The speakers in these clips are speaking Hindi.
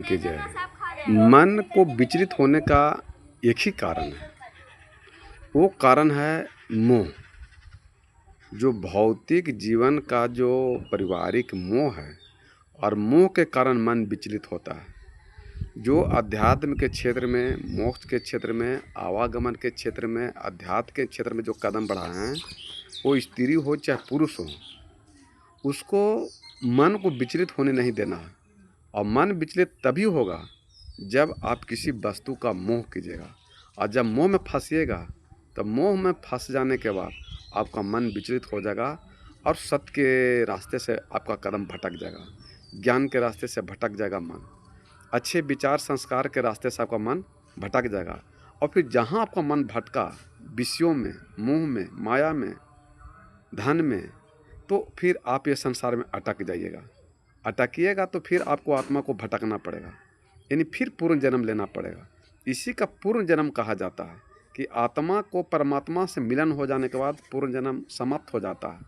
की जाए। मन को विचलित होने का एक ही कारण है, वो कारण है मोह। जो भौतिक जीवन का जो पारिवारिक मोह है, और मोह के कारण मन विचलित होता है। जो अध्यात्म के क्षेत्र में, मोक्ष के क्षेत्र में, आवागमन के क्षेत्र में, अध्यात्म के क्षेत्र में जो कदम बढ़ाए हैं, वो स्त्री हो चाहे पुरुष हो, उसको मन को विचलित होने नहीं देना है। और मन विचलित तभी होगा जब आप किसी वस्तु का मोह कीजिएगा, और जब मोह में फंसिएगा तो मोह में फंस जाने के बाद आपका मन विचलित हो जाएगा और सत्य के रास्ते से आपका कदम भटक जाएगा, ज्ञान के रास्ते से भटक जाएगा मन, अच्छे विचार संस्कार के रास्ते से आपका मन भटक जाएगा। और फिर जहाँ आपका मन भटका, विषयों में, मोह में, माया में, धन में, तो फिर आप ये संसार में अटक जाइएगा। अटकिएगा तो फिर आपको आत्मा को भटकना पड़ेगा, यानी फिर पूर्ण जन्म लेना पड़ेगा। इसी का पूर्ण जन्म कहा जाता है कि आत्मा को परमात्मा से मिलन हो जाने के बाद पूर्ण जन्म समाप्त हो जाता है,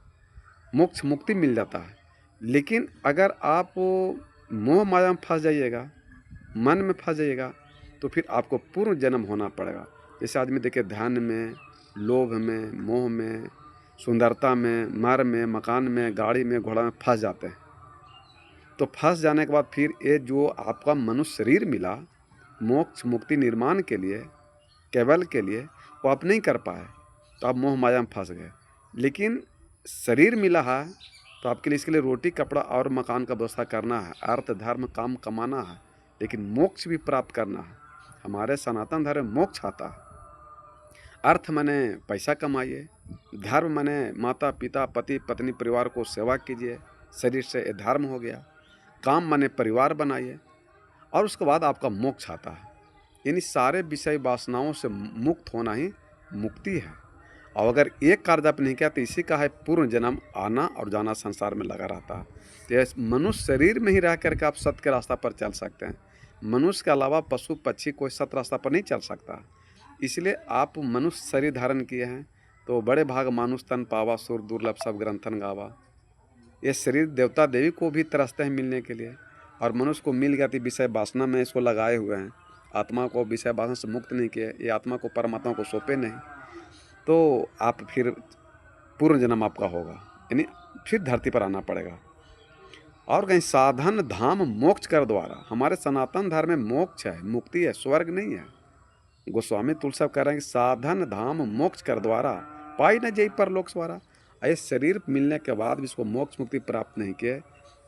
मोक्ष मुक्ति मिल जाता है। लेकिन अगर आप मोह माया में फंस जाइएगा, मन में फंस जाइएगा, तो फिर आपको पूर्ण जन्म होना पड़ेगा। जैसे आदमी देखिए ध्यान में, लोभ में, मोह में, सुंदरता में, मर में, मकान में, गाड़ी में, घोड़ा में फंस जाते हैं। तो फंस जाने के बाद फिर ये जो आपका मनुष्य शरीर मिला मोक्ष मुक्ति निर्माण के लिए, केवल के लिए, वो आप नहीं कर पाए, तो आप मोह माया में फंस गए। लेकिन शरीर मिला है तो आपके लिए, इसके लिए रोटी कपड़ा और मकान का व्यवस्था करना है, अर्थ धर्म काम कमाना है, लेकिन मोक्ष भी प्राप्त करना है। हमारे सनातन धर्म में मोक्ष आता है। अर्थ माने पैसा कमाइए, धर्म माने माता पिता पति पत्नी परिवार को सेवा कीजिए, शरीर से ये धर्म हो गया। काम माने परिवार बनाइए, और उसके बाद आपका मोक्ष आता है। यानी सारे विषय वासनाओं से मुक्त होना ही मुक्ति है। और अगर एक कार्य आप नहीं किया तो इसी का है पूर्ण जन्म, आना और जाना संसार में लगा रहता है। तो इस मनुष्य शरीर में ही रह करके आप सत्य के रास्ता पर चल सकते हैं। मनुष्य के अलावा पशु पक्षी कोई सत्य रास्ता पर नहीं चल सकता। इसलिए आप मनुष्य शरीर धारण किए हैं तो बड़े भाग मानुष तन पावा, सुर दुर्लभ सब ग्रंथन गावा। ये शरीर देवता देवी को भी तरसते हैं मिलने के लिए, और मनुष्य को मिल गया तो विषय वासना में इसको लगाए हुए हैं। आत्मा को विषय वासना से मुक्त नहीं किए, ये आत्मा को परमात्मा को सौंपे नहीं, तो आप फिर पूर्ण जन्म आपका होगा, यानी फिर धरती पर आना पड़ेगा। और कहीं साधन धाम मोक्ष कर द्वारा, हमारे सनातन धर्म में मोक्ष है, मुक्ति है, स्वर्ग नहीं है। गोस्वामी तुलसी कह रहे हैं कि साधन धाम मोक्ष कर द्वारा पाई न जई परलोक स्वारा। ये शरीर मिलने के बाद भी इसको मोक्ष मुक्ति प्राप्त नहीं किए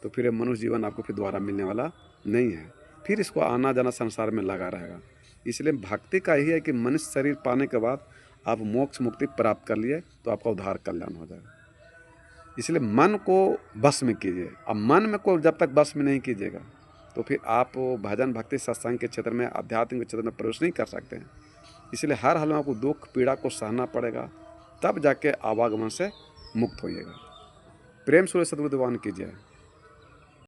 तो फिर मनुष्य जीवन आपको फिर दोबारा मिलने वाला नहीं है, फिर इसको आना जाना संसार में लगा रहेगा। इसलिए भक्ति का यही है कि मनुष्य शरीर पाने के बाद आप मोक्ष मुक्ति प्राप्त कर लिए तो आपका उद्धार कल्याण हो जाएगा। इसलिए मन को बस में कीजिए। अब मन में को जब तक बस में नहीं कीजिएगा तो फिर आप भजन भक्ति सत्संग के क्षेत्र में, आध्यात्मिक के क्षेत्र में प्रवेश नहीं कर सकते हैं। इसलिए हर हाल में आपको दुख पीड़ा को सहना पड़ेगा, तब जाके आवागमन से मुक्त होइएगा। प्रेम सूर्य सद्गुरु दीवान कीजिए।